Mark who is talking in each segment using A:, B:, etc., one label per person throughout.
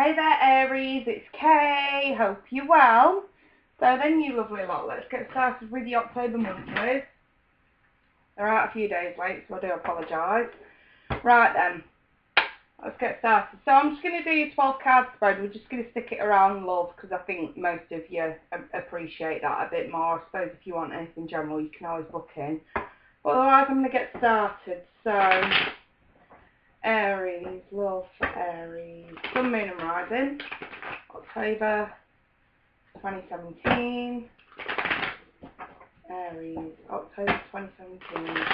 A: Hey there Aries, it's Kay, hope you're well. So then you lovely lot, let's get started with the October monthlies. They're out a few days late, so I do apologise. Right then, let's get started. So I'm just going to do your 12 card spread. We're just going to stick it around love, because I think most of you appreciate that a bit more. I suppose if you want anything general, you can always book in. But otherwise I'm going to get started. So Aries, love for Aries, Sun, Moon and Rising, October 2017, Aries, October 2017,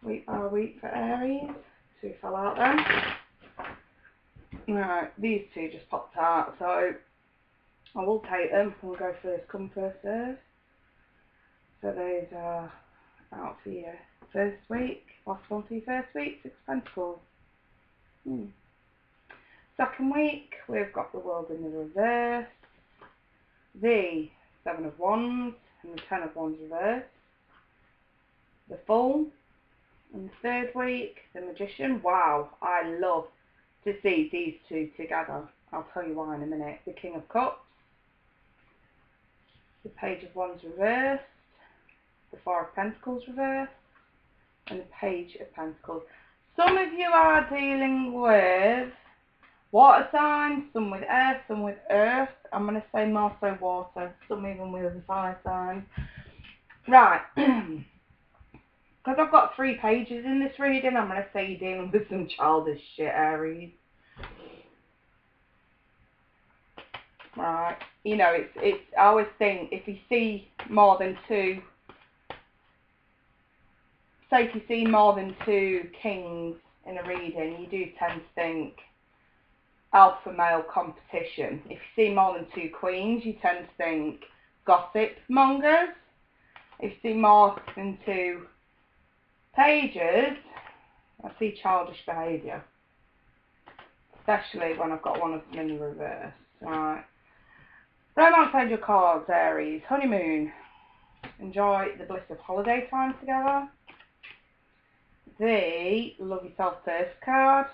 A: week by week for Aries, two fell out then. Right, these two just popped out, so I will take them, we'll go first come first serve. So those are out for your first week, last one for your first week, Six of Pentacles. Second week, we've got the World in the reverse, the Seven of Wands and the Ten of Wands reverse, the Fool, and the third week, the Magician. Wow, I love to see these two together. I'll tell you why in a minute. The King of Cups, the Page of Wands reversed, the Four of Pentacles reversed, and the Page of Pentacles. Some of you are dealing with water signs, some with air, some with earth. I'm going to say more so water, some even with the fire signs. Right, because I've got 3 pages in this reading, I'm going to say you're dealing with some childish shit, Aries. Right, you know, it's. I always think if you see more than 2, say if you see more than 2 kings in a reading, you do tend to think alpha male competition. If you see more than 2 queens, you tend to think gossip mongers. If you see more than 2 pages, I see childish behaviour, especially when I've got one of them in the reverse. Right, romance angel cards, Aries, honeymoon, enjoy the bliss of holiday time together. The love yourself first card,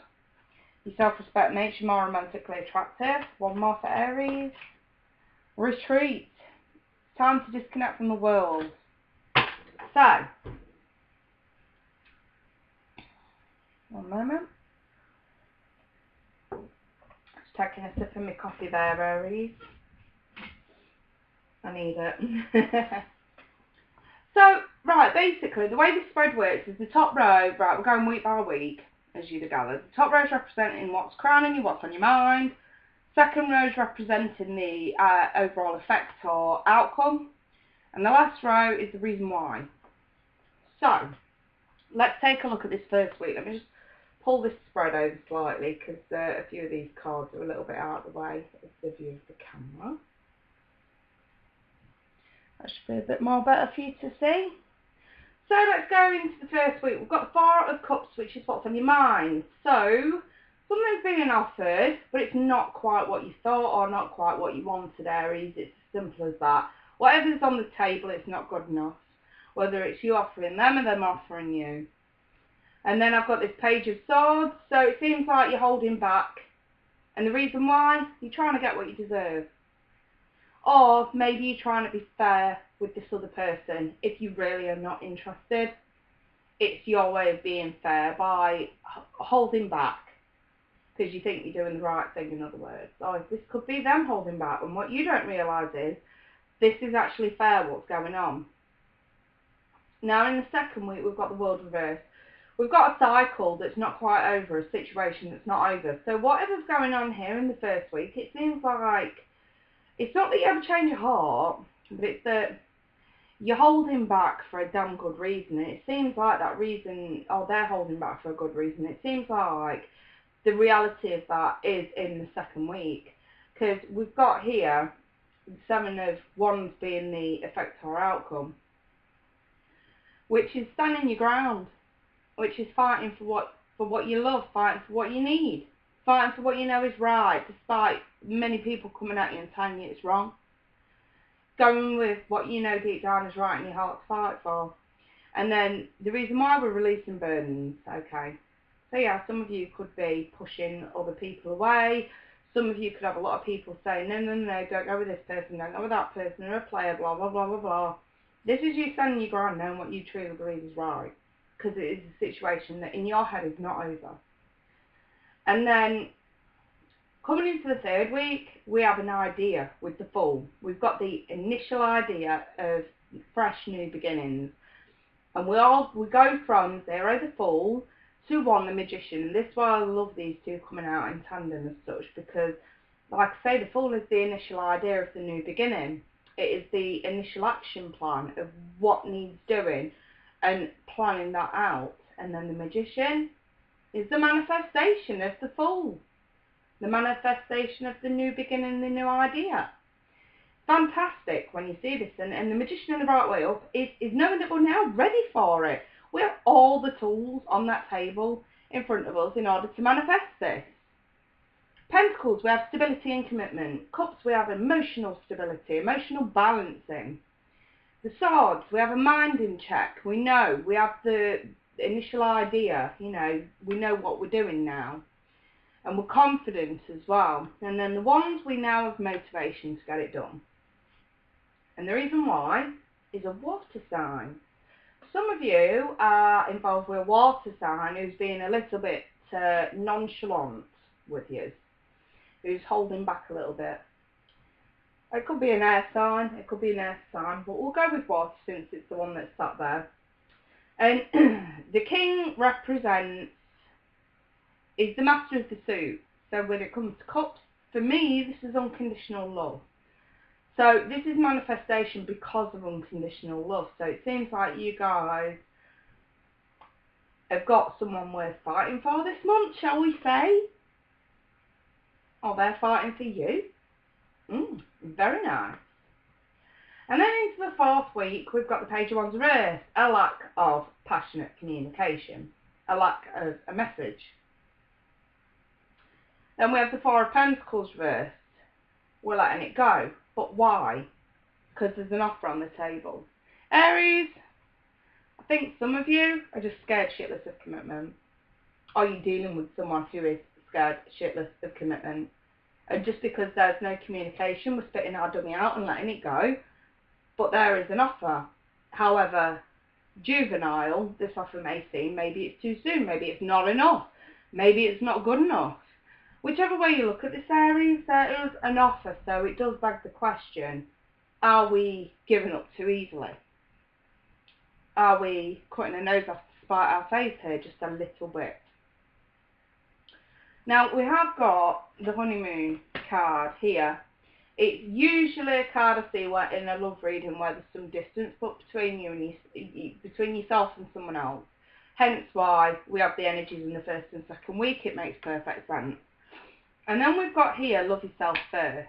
A: your self-respect makes you more romantically attractive. One more for Aries. Retreat. Time to disconnect from the world. So, one moment. Just taking a sip of my coffee there, Aries. I need it. So, right, basically, the way this spread works is the top row, right, we're going week by week, as you'd have gathered. The top row is representing what's crowning you, what's on your mind. Second row is representing the overall effect or outcome. And the last row is the reason why. So, let's take a look at this first week. Let me just pull this spread over slightly, because a few of these cards are a little bit out of the way of the view of the camera. That should be a bit more better for you to see. So let's go into the first week. We've got the Four of Cups, which is what's on your mind. So something's being offered, but it's not quite what you thought or not quite what you wanted, Aries. It's as simple as that. Whatever's on the table, it's not good enough. Whether it's you offering them or them offering you. And then I've got this Page of Swords. So it seems like you're holding back. And the reason why? You're trying to get what you deserve. Or maybe you're trying to be fair with this other person. If you really are not interested, it's your way of being fair by holding back, because you think you're doing the right thing, in other words. Or this could be them holding back, and what you don't realise is this is actually fair what's going on. Now in the second week we've got the World reversed. We've got a cycle that's not quite over, a situation that's not over. So whatever's going on here in the first week, it seems like it's not that you ever change your heart, but it's that you're holding back for a damn good reason. And it seems like that reason, or they're holding back for a good reason. It seems like the reality of that is in the second week. Because we've got here the Seven of Wands being the effect or outcome, which is standing your ground, which is fighting for what you love, fighting for what you need, fighting for what you know is right, despite many people coming at you and telling you it's wrong. Going with what you know deep down is right in your heart to fight for. And then the reason why we're releasing burdens, okay. So yeah, some of you could be pushing other people away. Some of you could have a lot of people saying, no, no, no, don't go with this person, don't go with that person, they're a player, blah, blah, blah, blah, blah. This is you standing your ground, knowing what you truly believe is right. Because it is a situation that in your head is not over. And then, coming into the third week, we have an idea with the Fool. We've got the initial idea of fresh new beginnings. And we go from 0 the Fool to 1 the Magician. And this is why I love these two coming out in tandem as such, because like I say, the Fool is the initial idea of the new beginning. It is the initial action plan of what needs doing and planning that out. And then the Magician is the manifestation of the Fool. The manifestation of the new beginning, the new idea. Fantastic when you see this, and the Magician in the right way up is knowing that we're now ready for it. We have all the tools on that table in front of us in order to manifest this. Pentacles, we have stability and commitment. Cups, we have emotional stability, emotional balancing. The Swords, we have a mind in check. We know, we have the initial idea, you know, we know what we're doing now. And we're confident as well. And then the Wands, we now have motivation to get it done. And the reason why is a water sign. Some of you are involved with a water sign who's being a little bit nonchalant with you, who's holding back a little bit. It could be an air sign, it could be an earth sign, but we'll go with water since it's the one that's sat there. And the King is the master of the suit. So when it comes to cups, for me, this is unconditional love. So this is manifestation because of unconditional love. So it seems like you guys have got someone worth fighting for this month, shall we say? Or they're fighting for you. Very nice. And then into the fourth week, we've got the Page of Wands reversed. A lack of passionate communication. A lack of a message. Then we have the Four of Pentacles reversed. We're letting it go. But why? Because there's an offer on the table. Aries, I think some of you are just scared shitless of commitment. Are you dealing with someone who is scared shitless of commitment? And just because there's no communication, we're spitting our dummy out and letting it go. But there is an offer. However juvenile this offer may seem, maybe it's too soon, maybe it's not enough, maybe it's not good enough. Whichever way you look at this, Aries, there is an offer, so it does beg the question, are we giving up too easily? Are we cutting a nose off to spite our face here just a little bit? Now, we have got the honeymoon card here. It's usually a card I see where in a love reading where there's some distance put between you and between yourself and someone else. Hence why we have the energies in the first and second week. It makes perfect sense. And then we've got here, love yourself first.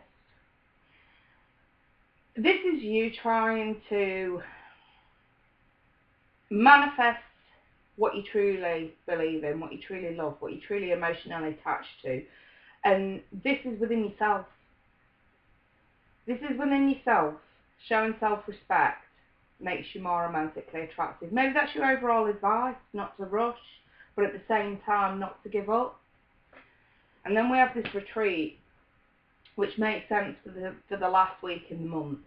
A: This is you trying to manifest what you truly believe in, what you truly love, what you're truly emotionally attached to. And this is within yourself. This is within yourself. Showing self-respect makes you more romantically attractive. Maybe that's your overall advice, not to rush, but at the same time not to give up. And then we have this retreat, which makes sense for the last week in the month.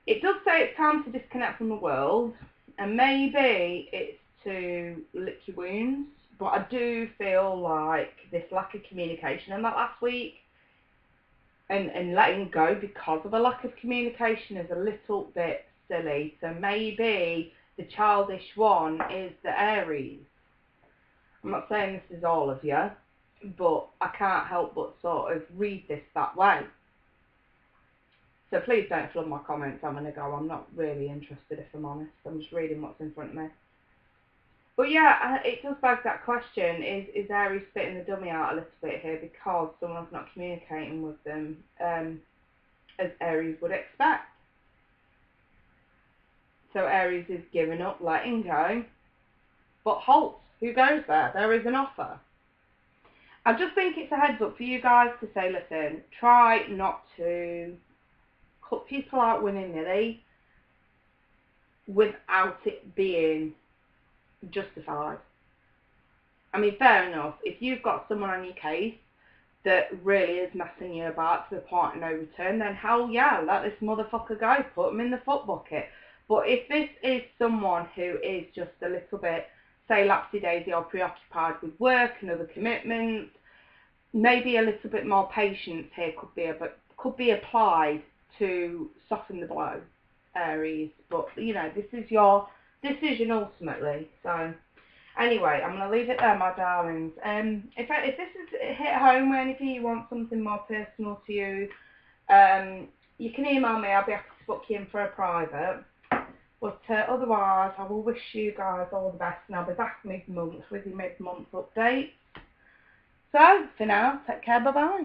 A: It does say it's time to disconnect from the world, and maybe it's to lick your wounds, but I do feel like this lack of communication in that last week and letting go because of a lack of communication is a little bit silly. So maybe the childish one is the Aries. I'm not saying this is all of you, but I can't help but sort of read this that way. So please don't flood my comments. I'm going to go. I'm not really interested, if I'm honest. I'm just reading what's in front of me. But yeah, it does beg that question. Is Aries spitting the dummy out a little bit here because someone's not communicating with them as Aries would expect? So Aries is giving up, letting go. But halt. Who goes there? There is an offer. I just think it's a heads up for you guys to say, listen, try not to cut people out willy-nilly without it being justified. I mean, fair enough. If you've got someone on your case that really is messing you about to the point of no return, then hell yeah, let this motherfucker go. Put him in the foot bucket. But if this is someone who is just a little bit, say, lapsy-daisy or preoccupied with work and other commitments, maybe a little bit more patience here could be applied to soften the blow, Aries. But you know, this is your decision ultimately. So anyway, I'm going to leave it there, my darlings. If this is hit home or anything, you want something more personal to you, you can email me. I'll be happy to book you in for a private. But otherwise, I will wish you guys all the best, and I'll be back mid-month with your mid-month updates. So, for now, take care, bye-bye.